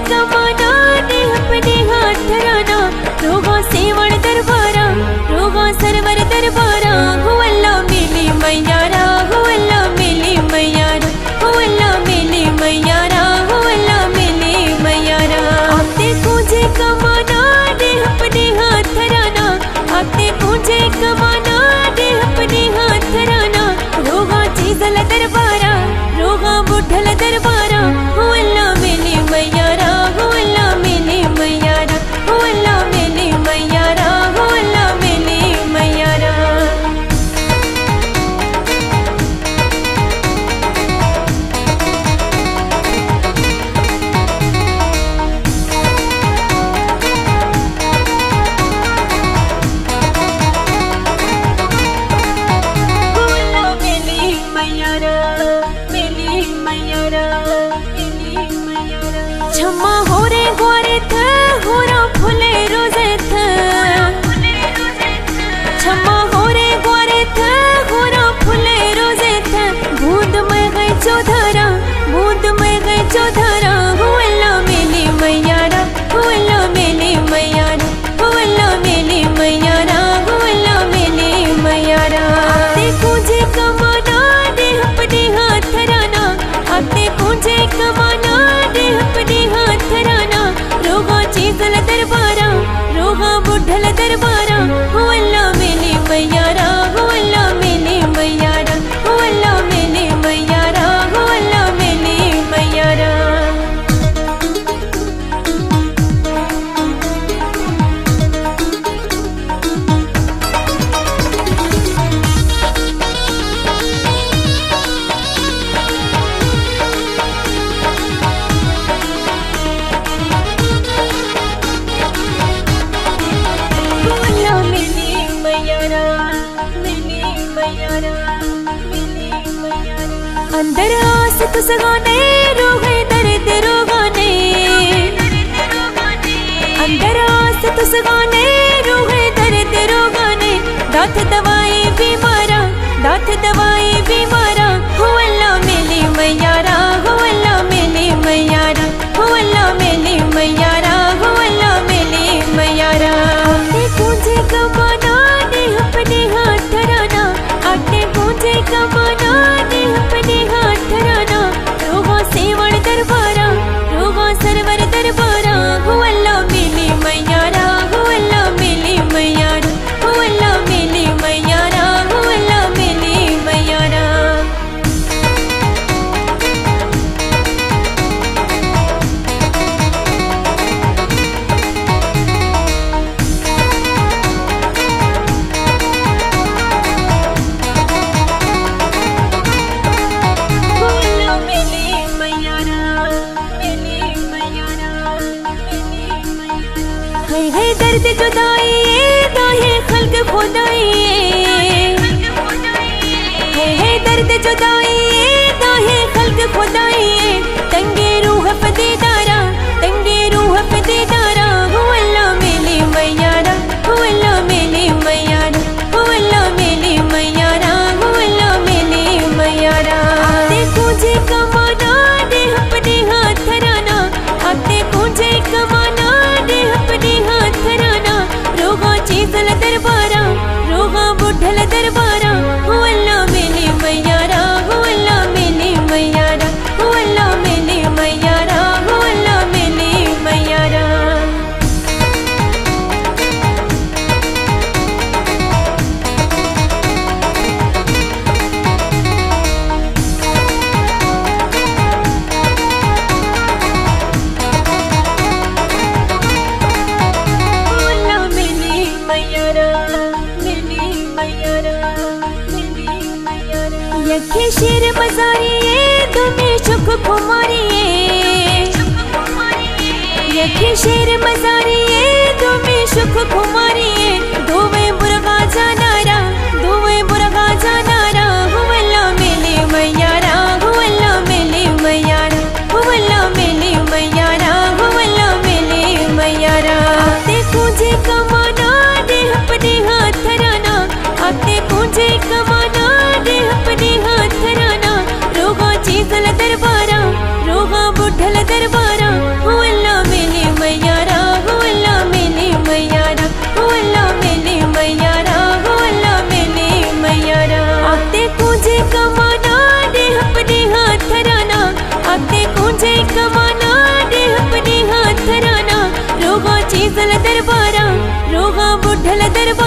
कमाना दे अपने हाथ धराना, रोगा सेवण दरबारा, रोगा सरवर दरबारा, हो अल्लाह मिली मैयारा, हो अल्लाह मिली मैयारा, हो अल्लाह मिली मैयारा, हो अल्लाह मिली मैयारा। आपने कुझे कमाना दे अपने हाथ धराना, आपने कुझे कमाना दे अपने हाथ धराना, रोगा चीजल दरबारा, रोगा बुढ़ल दरबारा, हो अल्लाह मिली मैयारा, हो अल्लाह मिली मैयारा, हो अल्लाह मिली मैयारा, हो अल्लाह मिली मैयारा। छम्मा हो रे गोरे थ होरा फुले रोजे थ, छम्मा हो रे गोरे थ होरा फुले रोजे थ, बूंद में गई चौधारा, बूंद में गई चौधारा, हो अल्लाह मिली मैयारा, हो अल्लाह मिली मैयारा, हो अल्लाह मिली मैयारा, हो अल्लाह मिली मैयारा। आपने कुझे कमाना दे अपने हाथ धराना, आपने कुझे कमाना दे अपने हाथ धराना, रोगा चीजल दरबारा, रोगा बुढ़ल दरबारा, हो अल्लाह मिली मैयारा, हो अल्लाह मिली मैयारा, हो अल्लाह मिली मैयारा, हो अल्लाह मिली मैयारा। अंदर आस कुसगाने रोगे दर्द रोगाने, अंदर आस कुसगाने रोगे दर्द रोगाने, दात दवाई बीमारा, दात दवाई बीमारा, हो अल्लाह मिली मैयारा, हो अल्लाह मिली मैयारा, हो अल्लाह मिली मैयारा, हो अल्लाह मिली मैयारा। आपने कुझे कमाना दे अपने हाथ धराना, आपने कुझे कमाना दे अपने हाथ धराना, रोगा सेवण दरबारा, रोगा सरवर दरबारा, हो अल्लाह मिली मैयारा, हो अल्लाह मिली मैयारा, हो अल्लाह मिली मैयारा, हो अल्लाह मिली मैयारा। है दर्द जुदाई दाहे खल्क खुदाई, है दर्द जुदाई दाहे खल्क खुदाई, तंगे रूह फदीदारा, तंगे रूह फदीदारा, हो अल्लाह मिली मैयारा, हो अल्लाह मिली मैयारा, हो अल्लाह मिली मैयारा, हो अल्लाह मिली मैयारा। आपने कुझे कमाना दे अपने हाथ धराना, आपने कुझे कमाना दे अपने हाथ धराना, रोगा चीजल दरबारा, रोगा बुढ़ल दरबारा, हो अल्लाह मिली मैयारा, हो अल्लाह मिली मैयारा, हो अल्लाह मिली मैयारा, हो अल्लाह मिली मैयारा। यखे शेर मजारिए तुम्हें सुख कुमारिए, यखे शेर मजारिए तुम्हें सुख कुमारिए, दोवे बुरगा जानारा, दोवे बुरगा जानारा, हो अल्लाह मिली मैयारा, हो अल्लाह मिली मैयारा, हो अल्लाह मिली मैयारा, हो अल्लाह मिली मैयारा। आपने कुझे कमाना दे अपने हाथ धराना, आपने कुझे कमाना दे अपने हाथ धराना, रोगा चीजल दरबारा, रोगा बुढ़ल दरबारा, हो अल्लाह चीज़ दरबारा रोगा बुढ़ल दरबारा